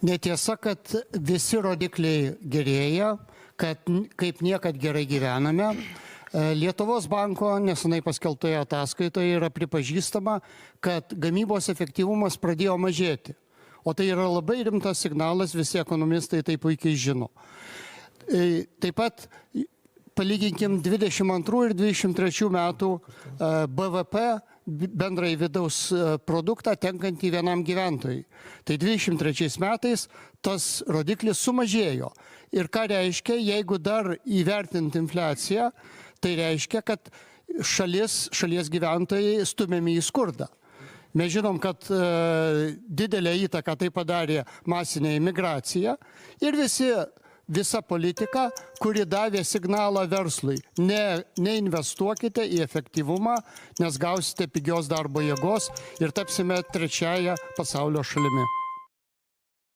Netiesa, kad visi rodikliai gerėja, kad kaip niekad gerai gyvename. Lietuvos banko nesenai paskelbtoje ataskaitoje yra pripažįstama, kad gamybos efektyvumas pradėjo mažėti. O tai yra labai rimtas signalas, visi ekonomistai tai puikiai žino. Taip pat palyginkim 22 ir 23 metų BVP, bendrai vidaus produktą tenkantį vienam gyventojui. Tai 23 metais tas rodiklis sumažėjo. Ir ką reiškia, jeigu dar įvertinti infliaciją, tai reiškia, kad šalies gyventojai stumiami į skurdą. Mes žinom, kad didelę įtaką tai padarė masinė imigracija ir visa politika, kuri davė signalą verslui. Neinvestuokite į efektyvumą, nes gausite pigios darbo jėgos ir tapsime trečiąja pasaulio šalimi.